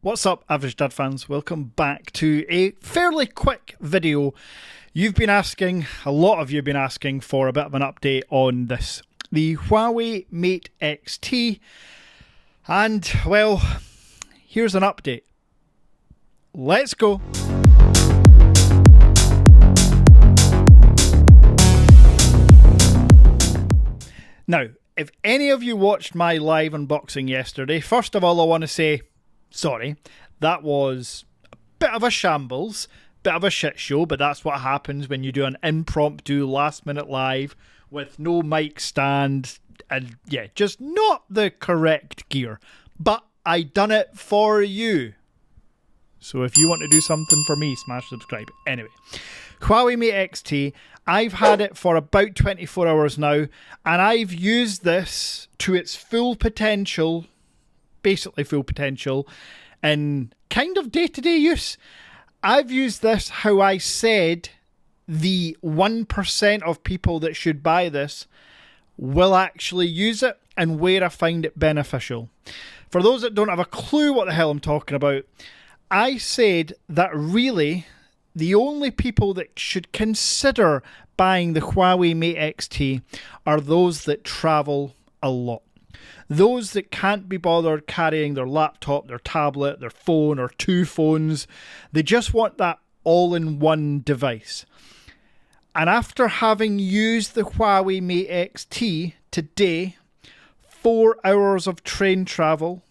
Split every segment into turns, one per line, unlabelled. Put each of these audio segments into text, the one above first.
What's up, Average Dad fans? Welcome back to a fairly quick video. You've been asking, a lot of you have been asking for a bit of an update on this. The Huawei Mate XT. And, well, here's an update. Let's go. Now, if any of you watched my live unboxing yesterday, first of all I want to say, sorry, that was a bit of a shambles, bit of a shit show, but that's what happens when you do an impromptu last minute live with no mic stand and yeah, just not the correct gear. But I done it for you. So if you want to do something for me, smash subscribe. Anyway, Huawei Mate XT, I've had it for about 24 hours now, and I've used this to its full potential, basically full potential, in kind of day-to-day use. I've used this how I said the 1% of people that should buy this will actually use it and where I find it beneficial. For those that don't have a clue what the hell I'm talking about, I said that really the only people that should consider buying the Huawei Mate XT are those that travel a lot. Those that can't be bothered carrying their laptop, their tablet, their phone, or two phones. They just want that all-in-one device. And after having used the Huawei Mate XT today, 4 hours of train travel,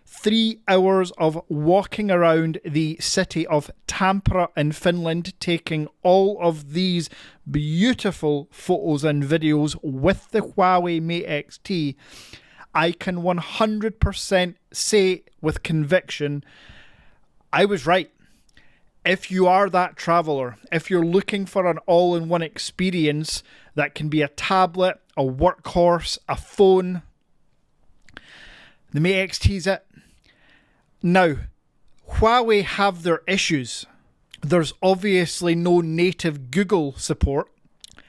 3 hours of walking around the city of Tampere in Finland, taking all of these beautiful photos and videos with the Huawei Mate XT, I can 100% say with conviction, I was right. If you are that traveller, if you're looking for an all-in-one experience that can be a tablet, a workhorse, a phone, the Mate XT is it. Now, Huawei have their issues. There's obviously no native Google support.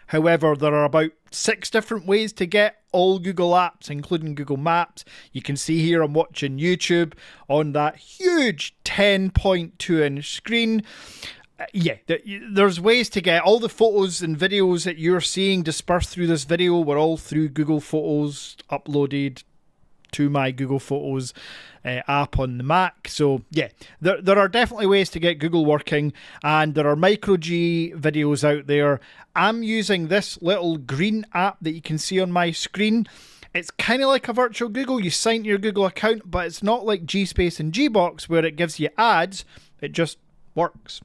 However, there are about 6 different ways to get all Google apps, including Google Maps. You can see here I'm watching YouTube on that huge 10.2-inch screen. Yeah, there's ways to get all the photos and videos that you're seeing dispersed through this video were all through Google Photos uploaded to my Google Photos app on the Mac. So yeah, there are definitely ways to get Google working, and there are micro G videos out there. I'm using this little green app that you can see on my screen. It's kind of like a virtual Google. You sign to your Google account, but it's not like Gspace and Gbox where it gives you ads. It just works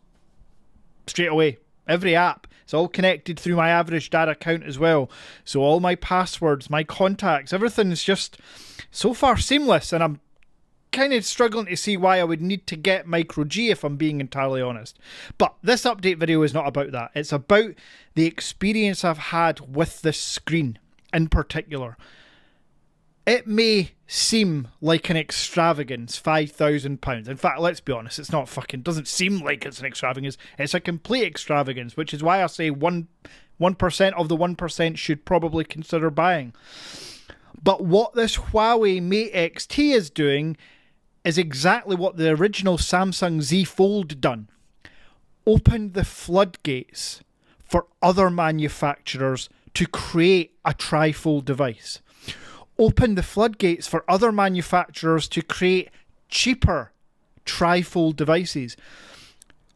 straight away. Every app. It's all connected through my Average Dad account as well. So all my passwords, my contacts, everything's just so far seamless, and I'm kind of struggling to see why I would need to get micro G if I'm being entirely honest. But this update video is not about that. It's about the experience I've had with this screen in particular. It may seem like an extravagance, £5,000. In fact, let's be honest, it's not fucking, doesn't seem like it's an extravagance. It's a complete extravagance, which is why I say 1% of the 1% should probably consider buying. But what this Huawei Mate XT is doing is exactly what the original Samsung Z Fold done. Opened the floodgates for other manufacturers to create a trifold device. Open the floodgates for other manufacturers to create cheaper trifold devices.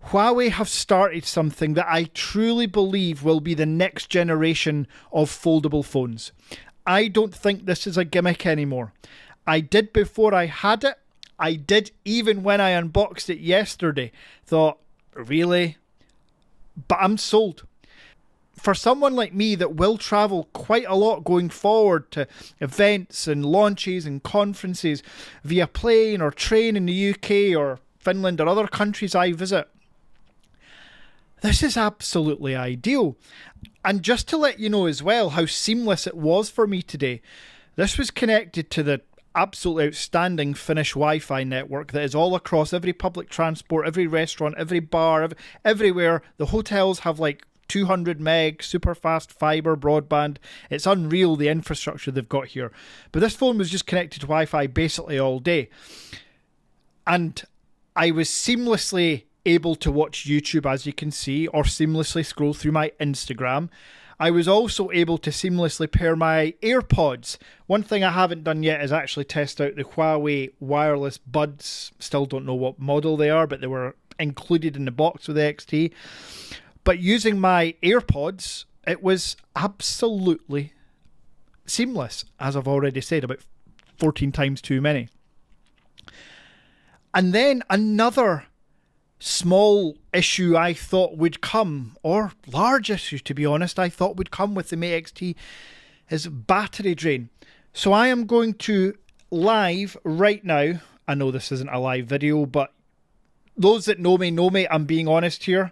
Huawei have started something that I truly believe will be the next generation of foldable phones. I don't think this is a gimmick anymore. I did before I had it. I did even when I unboxed it yesterday. Thought, really? But I'm sold. For someone like me that will travel quite a lot going forward to events and launches and conferences via plane or train in the UK or Finland or other countries I visit, this is absolutely ideal. And just to let you know as well how seamless it was for me today, this was connected to the absolutely outstanding Finnish Wi-Fi network that is all across every public transport, every restaurant, every bar, everywhere. The hotels have like 200 meg, super fast fiber broadband. It's unreal the infrastructure they've got here. But this phone was just connected to Wi-Fi basically all day. And I was seamlessly able to watch YouTube, as you can see, or seamlessly scroll through my Instagram. I was also able to seamlessly pair my AirPods. One thing I haven't done yet is actually test out the Huawei wireless buds. Still don't know what model they are, but they were included in the box with the XT. But using my AirPods, it was absolutely seamless, as I've already said, about 14 times too many. And then another small issue I thought would come, or large issue to be honest, I thought would come with the Mate XT is battery drain. So I am going to live right now. I know this isn't a live video, but those that know me, I'm being honest here.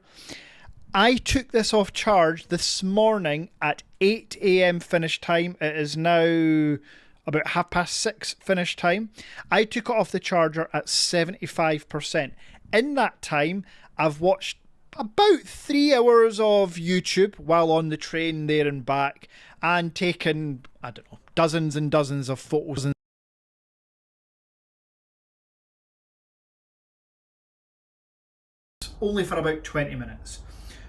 I took this off charge this morning at 8 AM finish time. It is now about 6:30 finish time. I took it off the charger at 75%. In that time, I've watched about 3 hours of YouTube while on the train there and back, and taken, I don't know, dozens and dozens of photos. Only for about 20 minutes.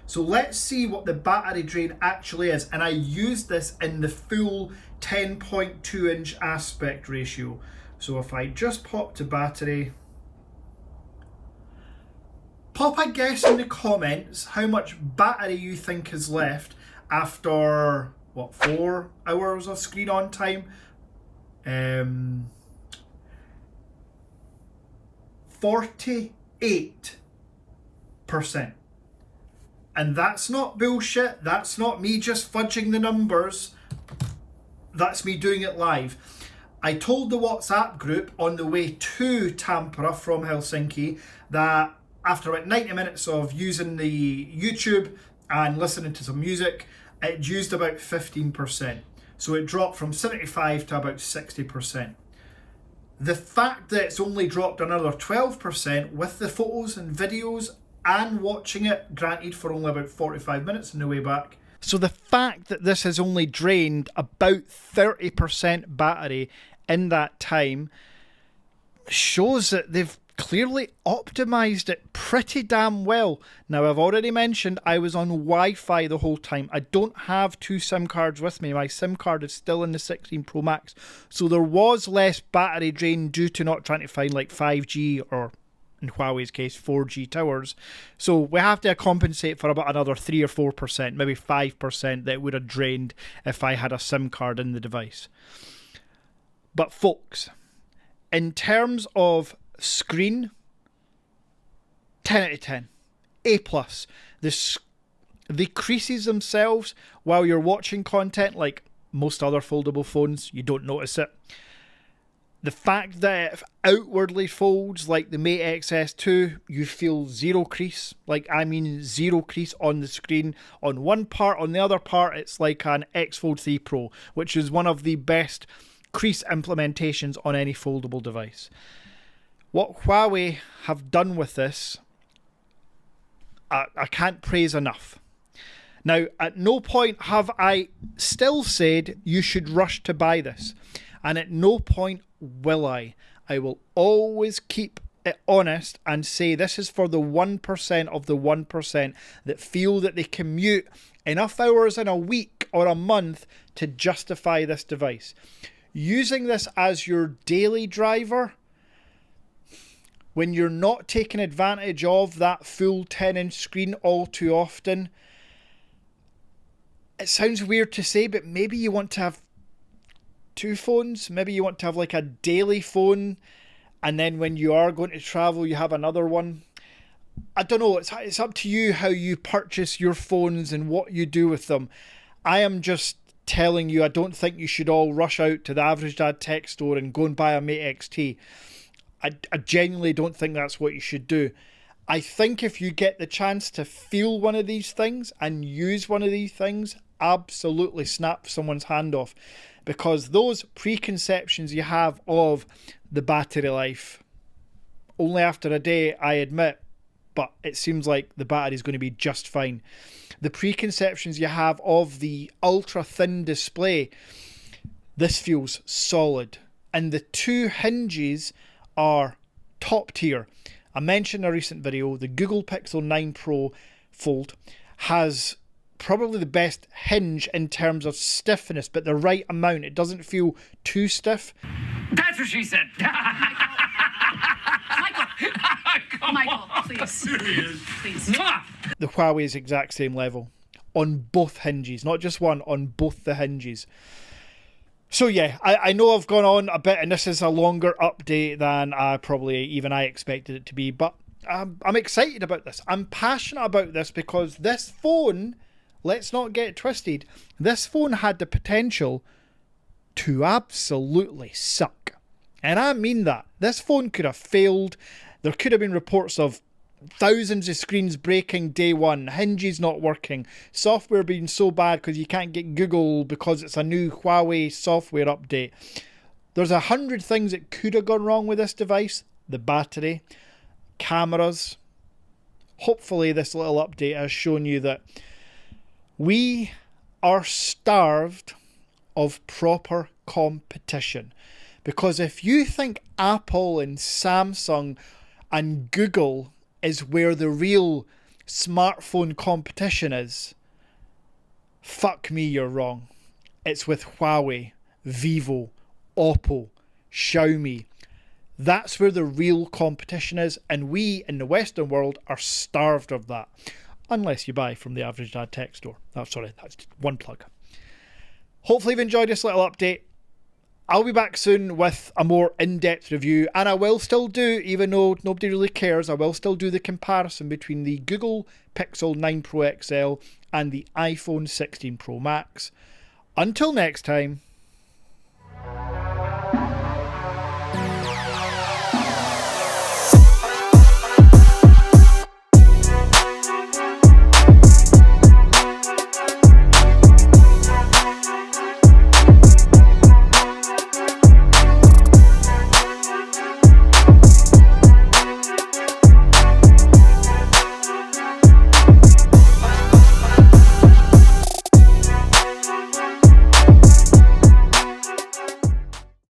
So let's see what the battery drain actually is. And I used this in the full 10.2 inch aspect ratio. So if I just pop to battery, pop a guess in the comments how much battery you think is left after, what, 4 hours of screen on time? 48%. And that's not bullshit. That's not me just fudging the numbers. That's me doing it live. I told the WhatsApp group on the way to Tampere from Helsinki that after about 90 minutes of using the YouTube and listening to some music, it used about 15%. So it dropped from 75 to about 60%. The fact that it's only dropped another 12% with the photos and videos and watching it, granted for only about 45 minutes on the way back. So the fact that this has only drained about 30% battery in that time shows that they've clearly optimized it pretty damn well. Now, I've already mentioned I was on Wi-Fi the whole time. I don't have 2 SIM cards with me. My SIM card is still in the 16 Pro Max. So there was less battery drain due to not trying to find like 5G or, in Huawei's case, 4G towers. So we have to compensate for about another 3 or 4%, maybe 5% that would have drained if I had a SIM card in the device. But folks, in terms of screen, 10 out of 10. A+. The creases themselves, while you're watching content, like most other foldable phones, you don't notice it. The fact that it outwardly folds like the Mate XS2, you feel zero crease. Like, I mean zero crease on the screen. On one part, on the other part, it's like an X Fold 3 Pro, which is one of the best crease implementations on any foldable device. What Huawei have done with this, I can't praise enough. Now, at no point have I still said you should rush to buy this. And at no point will I. I will always keep it honest and say this is for the 1% of the 1% that feel that they commute enough hours in a week or a month to justify this device. Using this as your daily driver, when you're not taking advantage of that full 10-inch screen all too often, it sounds weird to say, but maybe you want to have 2 phones. Maybe you want to have like a daily phone, and then when you are going to travel, you have another one. I don't know. It's up to you how you purchase your phones and what you do with them. I am just telling you, I don't think you should all rush out to the Average Dad Tech store and go and buy a Mate XT. I genuinely don't think that's what you should do. I think if you get the chance to feel one of these things and use one of these things, absolutely snap someone's hand off, because those preconceptions you have of the battery life, only after a day, I admit, but it seems like the battery is going to be just fine. The preconceptions you have of the ultra thin display, this feels solid, and the 2 hinges are top tier. I mentioned in a recent video, the Google Pixel 9 Pro Fold has probably the best hinge in terms of stiffness, but the right amount. It doesn't feel too stiff.
That's what she said.
Michael, please. Please.
The Huawei is exact same level on both hinges, not just one, on both the hinges. So yeah, I know I've gone on a bit, and this is a longer update than even I expected it to be, but I'm excited about this. I'm passionate about this because this phone, let's not get it twisted, this phone had the potential to absolutely suck. And I mean that. This phone could have failed. There could have been reports of thousands of screens breaking day one, hinges not working, software being so bad because you can't get Google because it's a new Huawei software update. There's 100 things that could have gone wrong with this device. The battery, cameras. Hopefully this little update has shown you that we are starved of proper competition. Because if you think Apple and Samsung and Google is where the real smartphone competition is, fuck me, you're wrong. It's with Huawei, Vivo, Oppo, Xiaomi. That's where the real competition is, and we in the Western world are starved of that. Unless you buy from the Average Dad Tech Store. Oh, sorry, that's one plug. Hopefully you've enjoyed this little update. I'll be back soon with a more in-depth review, and I will still do, even though nobody really cares, I will still do the comparison between the Google Pixel 9 Pro XL and the iPhone 16 Pro Max. Until next time.